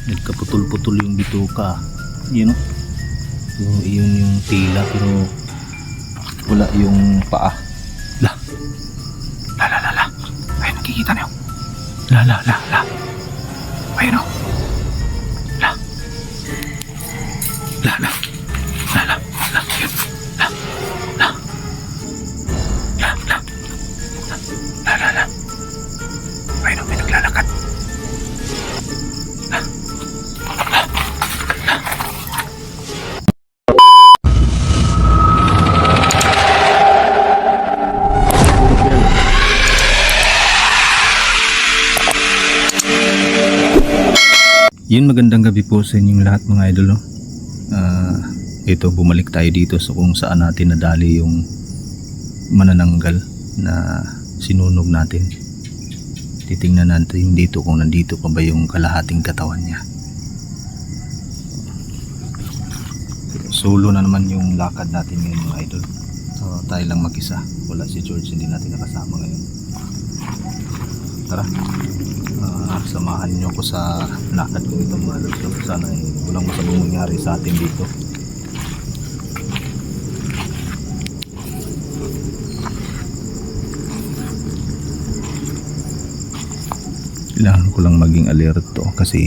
Nagkaputol-putol yung bituka. Yun o. Yun yung tila pero wala yung paa. La. La. Ayun, nakikita niyo. La. Ayun o. La. Yun. Yun. La. Ayun o, may naglalakad. Yun, magandang gabi po sa inyong lahat mga idol, no? Ito, bumalik tayo dito sa kung saan natin nadali yung manananggal na sinunog natin. Titingnan natin dito kung nandito pa ba yung kalahating katawan niya. Solo na naman yung lakad natin ngayon mga idol. So, tayo lang mag-isa. Wala si George, hindi natin nakasama ngayon. Tara, samahan nyo ko sa lakad ko ito mga idol. Sana walang masamang mangyari sa atin dito. Kailangan ko lang maging alerto kasi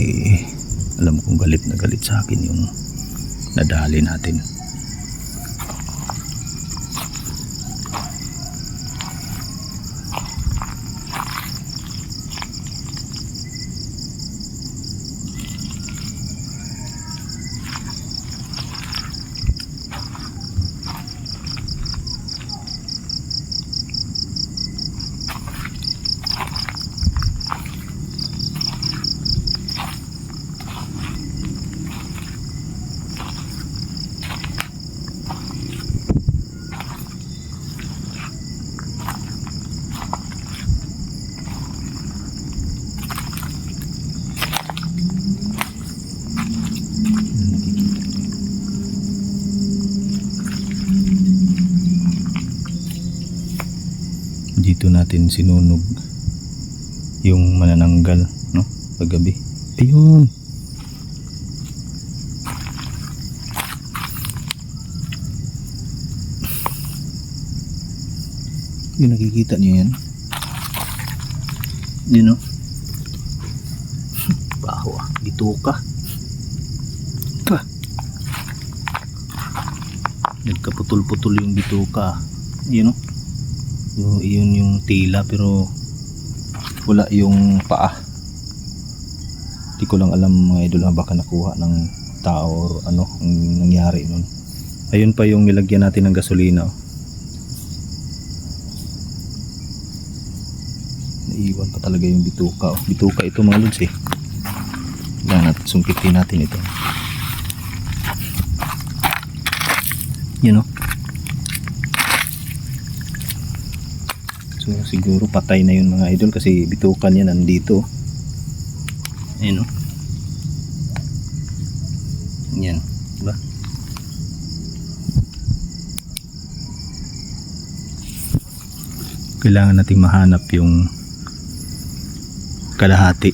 alam kong galit na galit sa akin yung nadali natin. Dito natin sinunog yung manananggal, no? Paggabi. Ayun. Yung nakikita niyo yan? Yun, no? Baho ah. Bituka. Nagkaputol-putol yung bituka. Yun, no? Yun yung tila pero wala yung paa. Di ko lang alam mga idol, baka nakuha ng tao or ano ang nangyari nun. Ayun pa yung nilagyan natin ng gasolina, oh. Naiwan pa talaga yung bituka, oh. Bituka ito mga lods eh. Kailangan natin sungkitin natin ito. Yun, oh. So siguro patay na yun mga idol kasi bitukan niya nandito. Ayun, o. Yan, diba? Kailangan nating mahanap yung kalahati.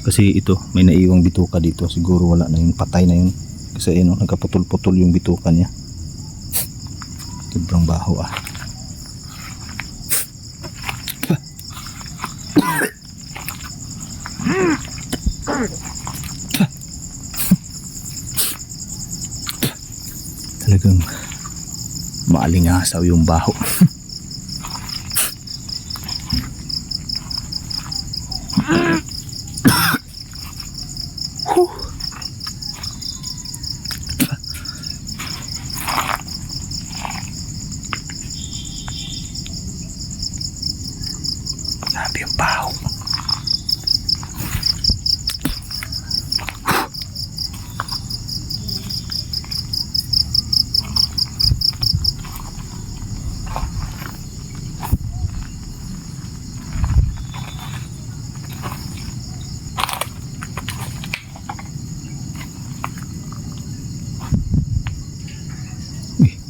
Kasi ito, may naiwang bituka dito. Siguro wala na yun, patay na yun. Kasi ayun, nagkaputol-putol yung bituka niya. Sobrang baho ah. Talagang maalingasaw yung baho. Grabe yung baho.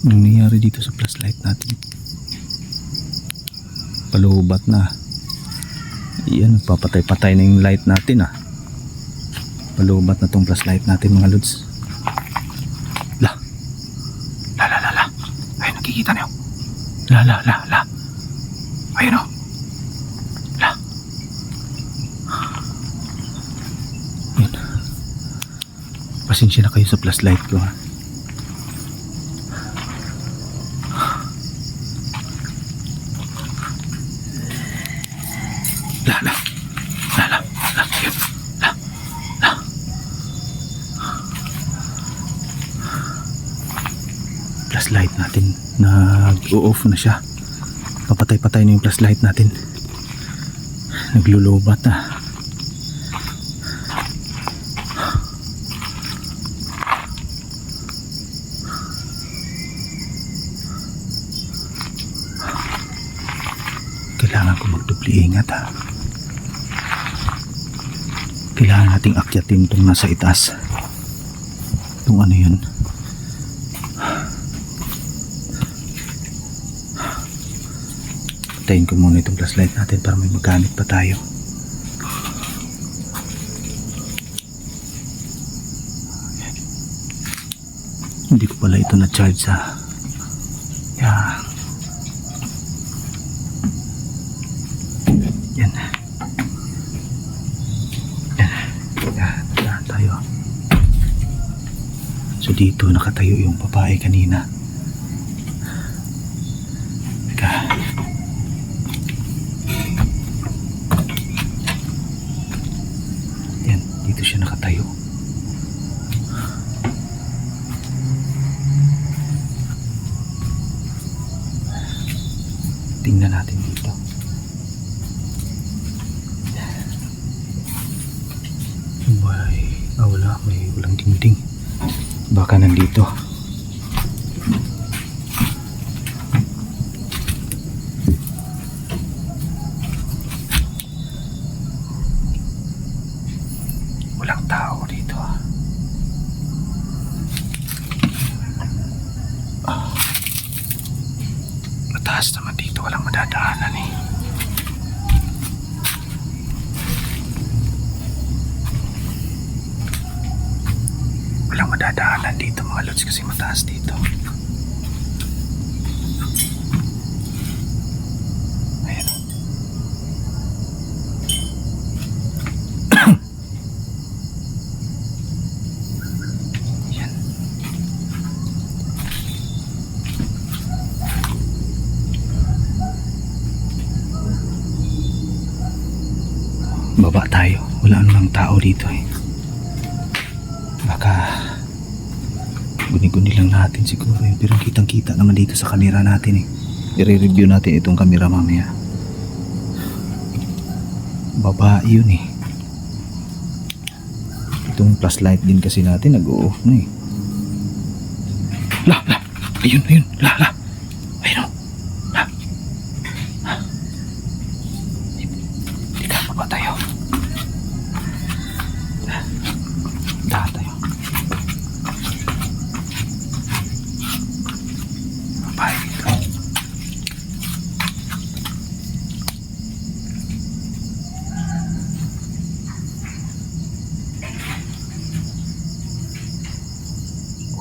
Anong nangyari dito sa flashlight natin? Palubat na. Yan, papatay-patay na yung light natin ah. Nagpalubat na tong flashlight natin mga lods. La. La. Ay, nakikita niyo. La. Ayun o. La. Yun. Pasensya na kayo sa flashlight ko ha. La. Yun. La. Flashlight natin nag-o-off na siya. Papatay-patay na yung flashlight natin. Naglulubat na. Kailangan ko magdubli ingat ha. Kailangan nating akyatin itong nasa itaas. Itong ano yun. Patayin ko muna itong flashlight natin para may magamit pa tayo. Hindi ko pala ito na-charge sa yan. Tayo. So dito nakatayo yung babae kanina. Teka. Yan, dito siya nakatayo. Tingnan natin dito. Wala, may walang dingding. Baka nandito. Walang tao dito. Mataas naman dito, walang madadaanan eh. Walang madadaanan dito mga lods kasi mataas dito. Ayan. Yan. Baba tayo. Wala namang tao dito eh. Baka guni-guni lang natin siguro yun. Pero kitang kita naman dito sa camera natin eh. I-review natin itong camera mamaya. Babae yun eh. Itong flashlight din kasi natin nag-o-off na eh. La. Ayun. La. Ayun o. La. Teka, baba tayo. Tayo.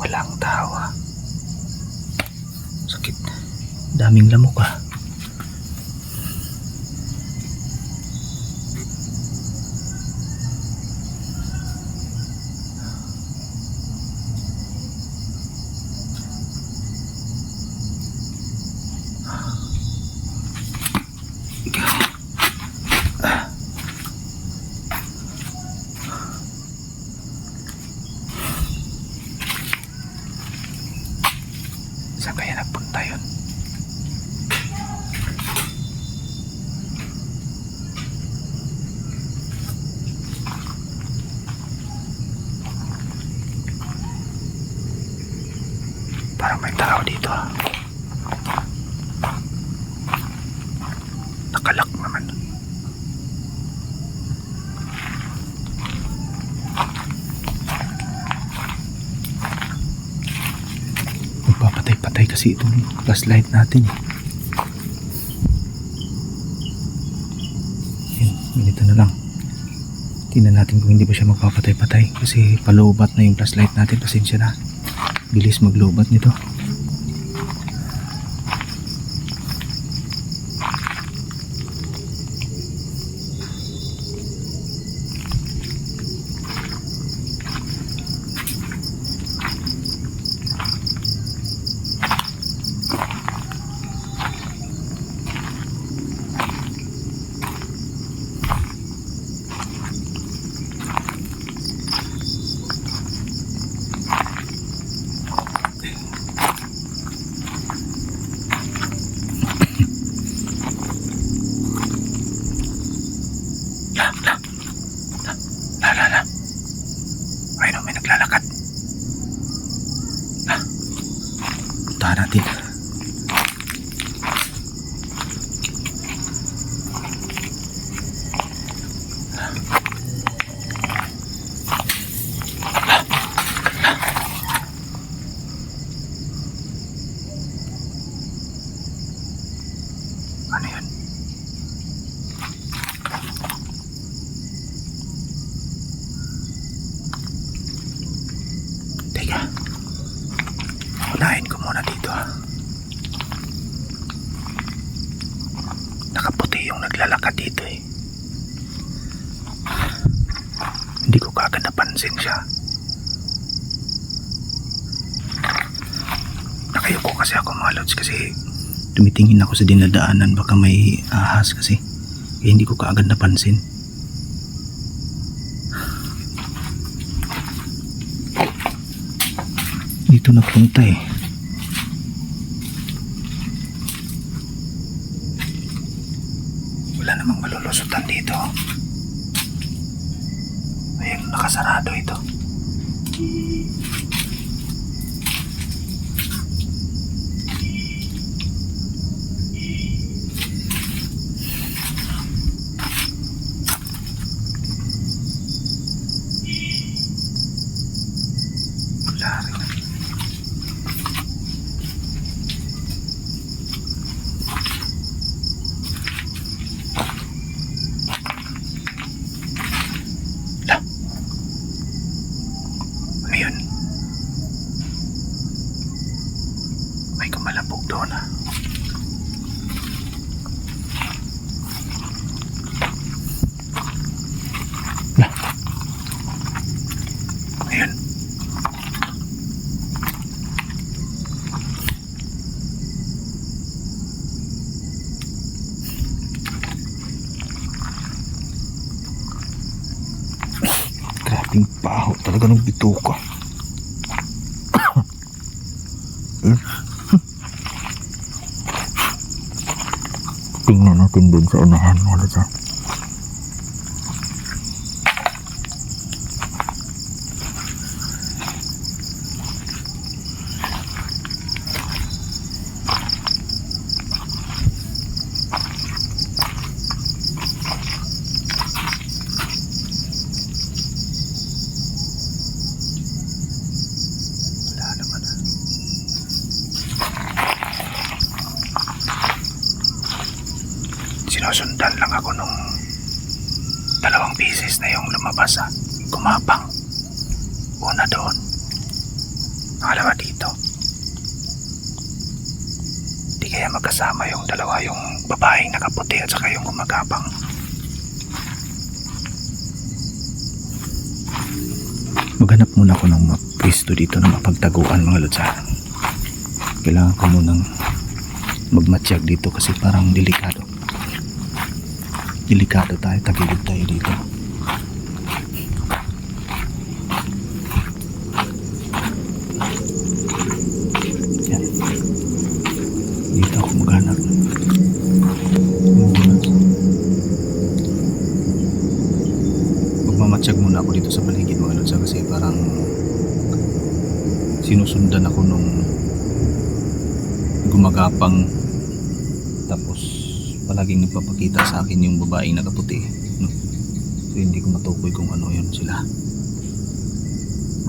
Walang tawa. Sakit. Daming lamok ah. Saan kaya nagpunta yun? Parang may tao dito ah. Nakalak naman. Magpapatay-patay kasi itong flashlight natin eh. Yan, ganito na lang. Tingnan natin kung hindi pa siya magpapatay-patay kasi palubat na yung flashlight natin. Pasensya na. Bilis maglubat nito. Ayun o, may naglalakad. Puntahan natin. Ano yun? Teka, unahin ko muna dito. Nakaputi yung naglalakad dito eh. Hindi ko kagad napansin siya. Nakayuko kasi ako mga lods kasi tumitingin ako sa dinadaanan, baka may ahas kasi. Kaya hindi ko kaagad napansin. Dito nagpunta eh. Wala namang malulusutan dito. Ayun, nakasarado ito. Wala rin. Ano yun? May kumalabog doon ah. Ayun. Grabing baho talaga ng bituka. Tingnan natin dun sa unahan mo na. Wala naman ah. Sinusundan lang ako nung 2 beses na yung lumabas ah. Kumapang. Una doon. Pangalawa dito. Di kaya magkasama yung dalawa, yung babaeng nakaputi at saka yung gumagapang. Maghanap muna ako ng pwesto dito na mapagtaguan mga lotsa. Kailangan ko munang magmatsyag dito kasi parang delikado. Delikado tayo, tagilid tayo dito. Yan. Dito ako maghanap. Magmamatsyag muna ako dito sa paligid mga lotsa kasi parang sinusundan ako nung gumagapang, tapos palaging nagpapakita sa akin yung babaeng nakaputi, no? So hindi ko matukoy kung ano yun sila,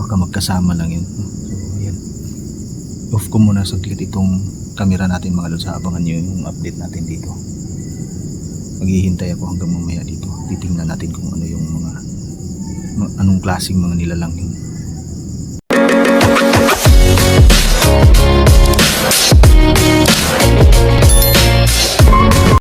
baka magkasama lang yun, no? So ayan, off ko muna saglit itong camera natin mga lods, abangan nyo yung update natin dito. Maghihintay ako hanggang mamaya dito, titingnan natin kung ano yung mga anong klaseng mga nilalang yun.